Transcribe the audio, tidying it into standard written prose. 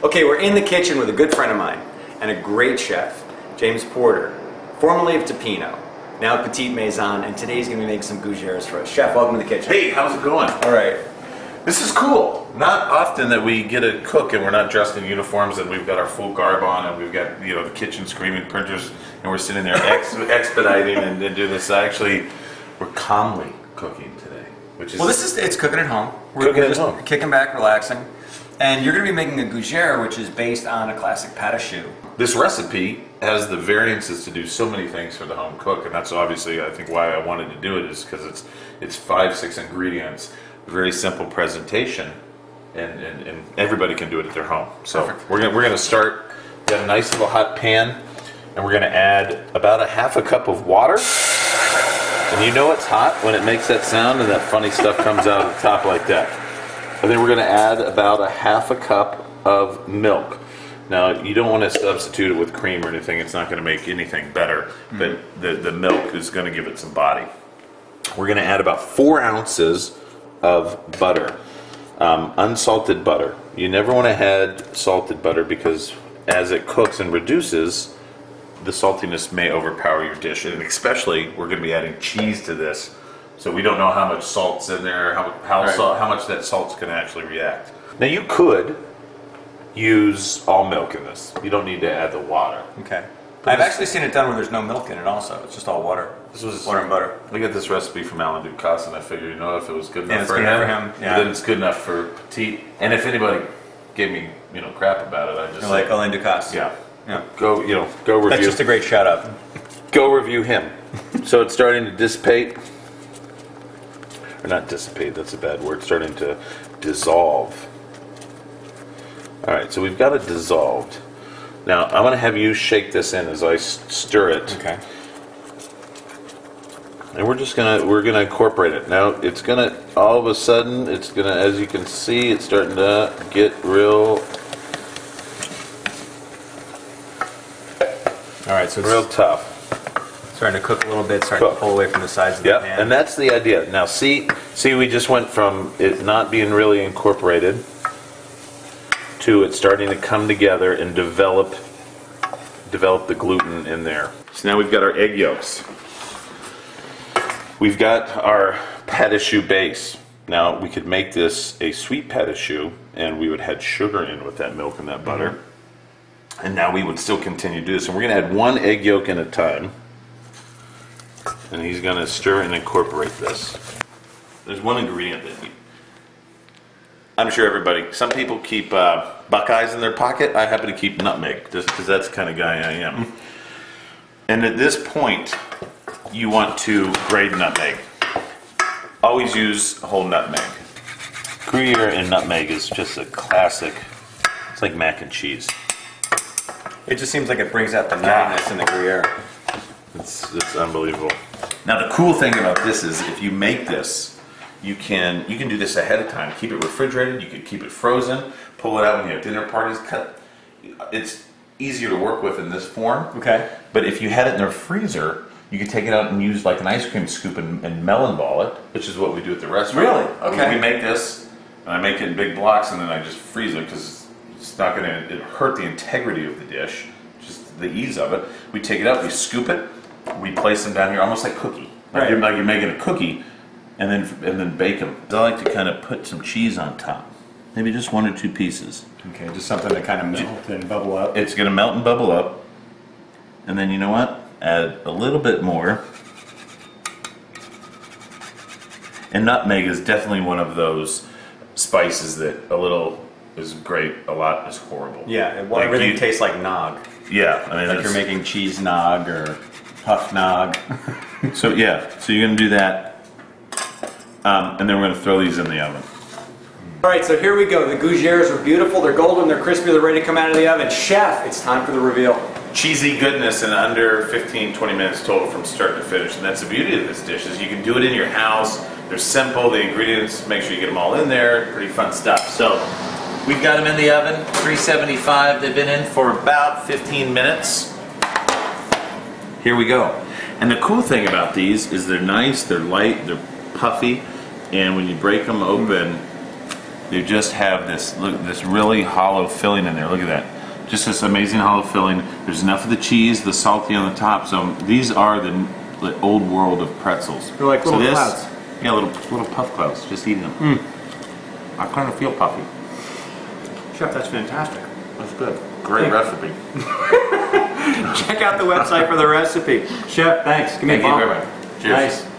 Okay, we're in the kitchen with a good friend of mine and a great chef, James Porter, formerly of Topino, now at Petite Maison, and today he's going to be making some gougeres for us. Chef, welcome to the kitchen. Hey, how's it going? All right. This is cool. Not often that we get a cook and we're not dressed in uniforms and we've got our full garb on and we've got, you know, the kitchen screaming printers and we're sitting there expediting and do this. Actually, we're calmly cooking today, which is Well, it's cooking at home. Cooking We're at just home. kicking back, relaxing. And you're going to be making a gougere, which is based on a classic pâte à choux. This recipe has the variances to do so many things for the home cook, and that's obviously, I think, why I wanted to do it, is because it's 5-6 ingredients, very simple presentation, and everybody can do it at their home. So Perfect. we're gonna start. Got a nice little hot pan, and we're gonna add about a half a cup of water. And you know it's hot when it makes that sound and that funny stuff comes out of the top like that. And then we're gonna add about a half a cup of milk. Now, you don't want to substitute it with cream or anything. It's not going to make anything better, but the milk is going to give it some body. We're going to add about 4 ounces of butter, unsalted butter. You never want to add salted butter because as it cooks and reduces, the saltiness may overpower your dish. And especially, we're going to be adding cheese to this, so we don't know how much salt's in there, how much that salt's going to actually react. Now, you could use all milk in this. You don't need to add the water. Okay. I've actually seen it done where there's no milk in it also. It's just all water. This was water and butter. I got this recipe from Alan Ducasse, and I figured, you know, if it was good enough it's for good him, enough for him, yeah. then it's good enough for Petite. And if anybody gave me, you know, crap about it, I just You're like Alain Ducasse. yeah, Yeah. go review. That's just a great shout out. Go review him. So it's starting to dissipate, or not dissipate. That's a bad word. Starting to dissolve. All right, so we've got it dissolved. Now, I'm going to have you shake this in as I stir it. Okay. And we're gonna incorporate it. Now, it's gonna, all of a sudden, it's gonna, as you can see, it's starting to get real All right, so it's real tough. starting to cook a little bit, starting to pull away from the sides of the Yeah, pan. and that's the idea. Now, see, we just went from it not being really incorporated to it starting to come together and develop the gluten in there. So now we've got our egg yolks. We've got our pâte à choux base. Now we could make this a sweet pâte à choux, and we would add sugar in with that milk and that butter. And now we would still continue to do this. And we're going to add 1 egg yolk at a time. And he's going to stir and incorporate this. There's one ingredient that I'm sure everybody, some people keep Buckeyes in their pocket. I happen to keep nutmeg, just because that's the kind of guy I am. And at this point, you want to grate nutmeg. Always use whole nutmeg. Gruyere and nutmeg is just a classic. It's like mac and cheese. It just seems like it brings out the nuttiness in the Gruyere. It's unbelievable. Now the cool thing about this is if you make this, you can do this ahead of time. Keep it refrigerated. You could keep it frozen. Pull it out when you have dinner parties. It's easier to work with in this form. Okay. But if you had it in the freezer, you could take it out and use like an ice cream scoop and melon ball it, which is what we do at the restaurant. Really? Okay. We make this, and I make it in big blocks, and then I just freeze it because it's not going to hurt the integrity of the dish, just the ease of it. We take it out, we scoop it, we place them down here almost like cookie. Like you're making a cookie, and then bake them. I like to kind of put some cheese on top, maybe just 1 or 2 pieces. Okay, just something to kind of melt and bubble up. It's going to melt and bubble up, and then you know what? Add a little bit more. And nutmeg is definitely one of those spices that a little is great, a lot is horrible. Yeah, everything tastes like nog. Yeah, I mean, Like you're making cheese nog or huff nog. So yeah, so you're going to do that, and then we're going to throw these in the oven. All right, so here we go. The gougeres are beautiful. They're golden. They're crispy. They're ready to come out of the oven. Chef, it's time for the reveal. Cheesy goodness in under 15-20 minutes total from start to finish, and that's the beauty of this dish is you can do it in your house. They're simple. The ingredients, make sure you get them all in there. Pretty fun stuff. So we've got them in the oven, 375. They've been in for about 15 minutes. Here we go. And the cool thing about these is they're nice, they're light, they're puffy, and when you break them open, They just have this this really hollow filling in there. Look at that. Just this amazing hollow filling. There's enough of the cheese, the salty on the top. So these are the old world of pretzels. They're like little clouds. Yeah, little puff clouds. Just eating them. I kind of feel puffy. Chef, that's fantastic. That's good. Great recipe. Check out the website for the recipe. Chef, thanks. Give me a Thank you bump. very much. Cheers. Nice.